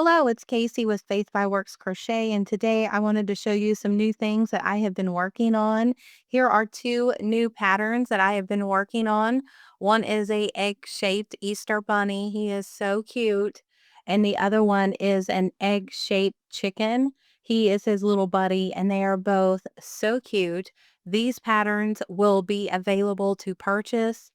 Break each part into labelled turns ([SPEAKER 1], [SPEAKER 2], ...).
[SPEAKER 1] Hello, it's Casey with Faith by Works Crochet, and today I wanted to show you some new things that I have been working on. Here are two new patterns that I have been working on. One is a egg-shaped Easter bunny. He is so cute. And the other one is an egg-shaped chicken. He is his little buddy, and they are both so cute. These patterns will be available to purchase.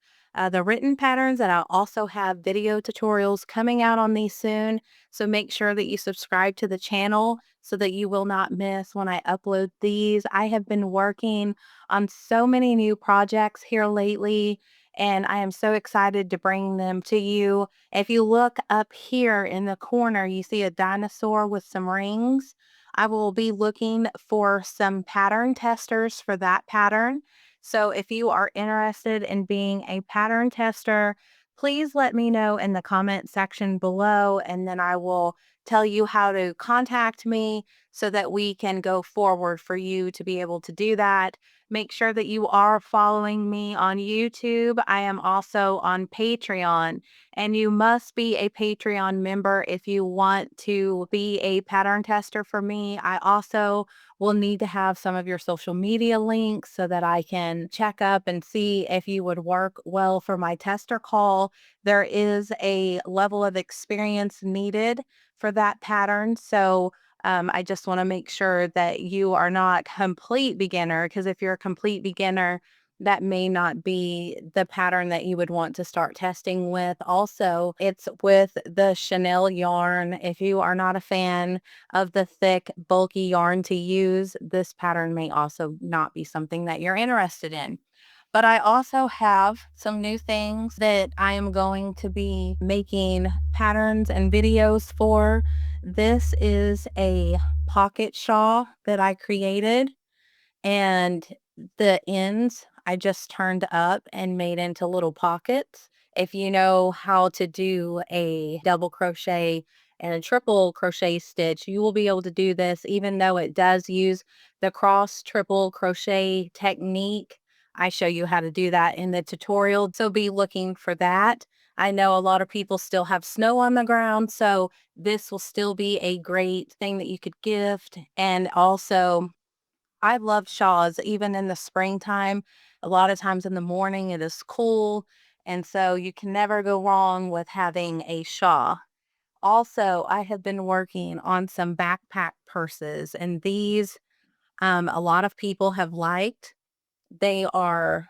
[SPEAKER 1] The written patterns, and I'll also have video tutorials coming out on these soon. So make sure that you subscribe to the channel so that you will not miss when I upload these. I have been working on so many new projects here lately, and I am so excited to bring them to you. If you look up here in the corner, you see a dinosaur with some rings. I will be looking for some pattern testers for that pattern. So if you are interested in being a pattern tester, please let me know in the comment section below, and then I will tell you how to contact me so that we can go forward for you to be able to do that. Make sure that you are following me on YouTube. I am also on Patreon, and you must be a Patreon member if you want to be a pattern tester for me. I also will need to have some of your social media links so that I can check up and see if you would work well for my tester call. There is a level of experience needed for that pattern. So I just want to make sure that you are not complete beginner, because if you're a complete beginner, that may not be the pattern that you would want to start testing with. Also, it's with the Chanel yarn. If you are not a fan of the thick, bulky yarn to use, this pattern may also not be something that you're interested in. But I also have some new things that I am going to be making patterns and videos for. This is a pocket shawl that I created, and the ends I just turned up and made into little pockets. If you know how to do a double crochet and a triple crochet stitch, you will be able to do this even though it does use the cross triple crochet technique. I show you how to do that in the tutorial, so be looking for that. I know a lot of people still have snow on the ground, so this will still be a great thing that you could gift. And also, I love shawls even in the springtime. A lot of times in the morning it is cool, and so you can never go wrong with having a shawl. Also, I have been working on some backpack purses, and these a lot of people have liked. They are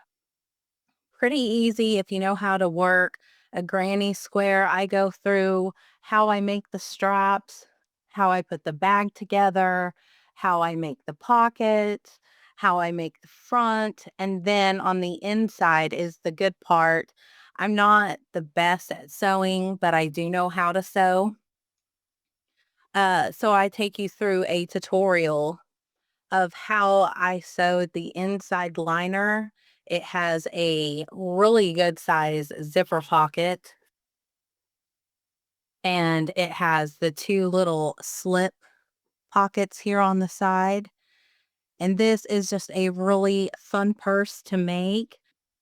[SPEAKER 1] pretty easy if you know how to work a granny square. I go through how I make the straps, how I put the bag together, how I make the pockets, how I make the front, and then on the inside is the good part. I'm not the best at sewing, but I do know how to sew. So I take you through a tutorial of how I sewed the inside liner. It has a really good size zipper pocket, and it has the two little slip pockets here on the side. And this is just a really fun purse to make.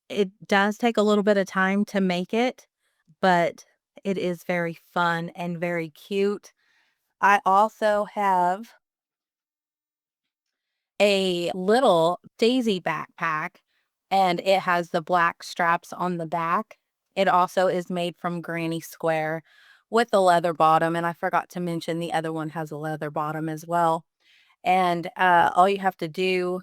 [SPEAKER 1] It does take a little bit of time to make it, but it is very fun and very cute. I also have a little daisy backpack, and it has the black straps on the back. It also is made from granny square with a leather bottom, and I forgot to mention the other one has a leather bottom as well. And all you have to do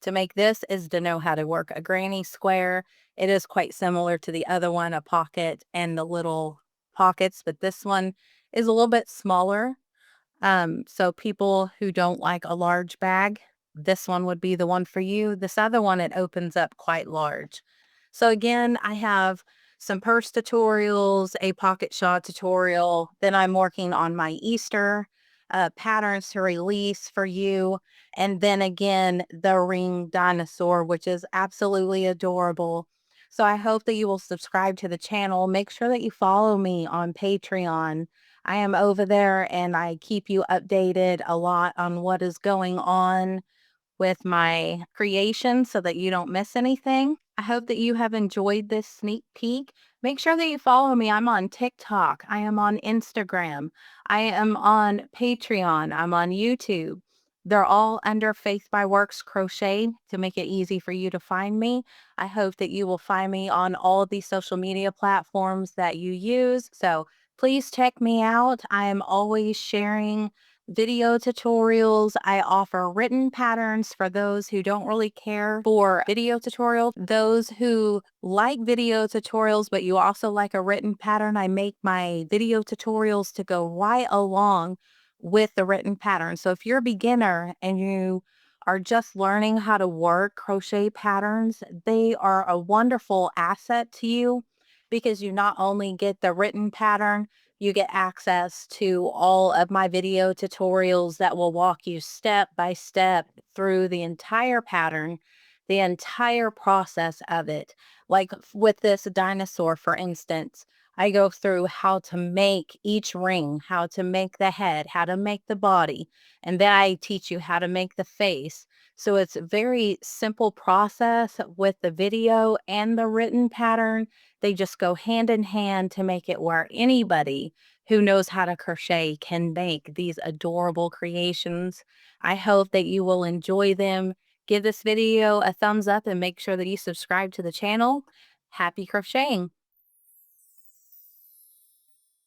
[SPEAKER 1] to make this is to know how to work a granny square. It is quite similar to the other one, a pocket and the little pockets, but this one is a little bit smaller, so people who don't like a large bag, this one would be the one for you. This other one, it opens up quite large. So again, I have some purse tutorials, a pocket shawl tutorial. Then I'm working on my Easter patterns to release for you. And then again, the ring dinosaur, which is absolutely adorable. So I hope that you will subscribe to the channel. Make sure that you follow me on Patreon. I am over there and I keep you updated a lot on what is going on with my creation so that you don't miss anything. I hope that you have enjoyed this sneak peek. Make sure that you follow me. I'm on TikTok. I am on Instagram. I am on Patreon. I'm on YouTube. They're all under Faith by Works Crochet to make it easy for you to find me. I hope that you will find me on all of these social media platforms that you use. So please check me out. I am always sharing video tutorials. I offer written patterns for those who don't really care for video tutorials. Those who like video tutorials, but you also like a written pattern, I make my video tutorials to go right along with the written pattern. So if you're a beginner and you are just learning how to work crochet patterns, they are a wonderful asset to you because you not only get the written pattern, you get access to all of my video tutorials that will walk you step by step through the entire pattern, the entire process of it. Like with this dinosaur, for instance, I go through how to make each ring, how to make the head, how to make the body, and then I teach you how to make the face. So it's a very simple process with the video and the written pattern. They just go hand in hand to make it where anybody who knows how to crochet can make these adorable creations. I hope that you will enjoy them. Give this video a thumbs up and make sure that you subscribe to the channel. Happy crocheting!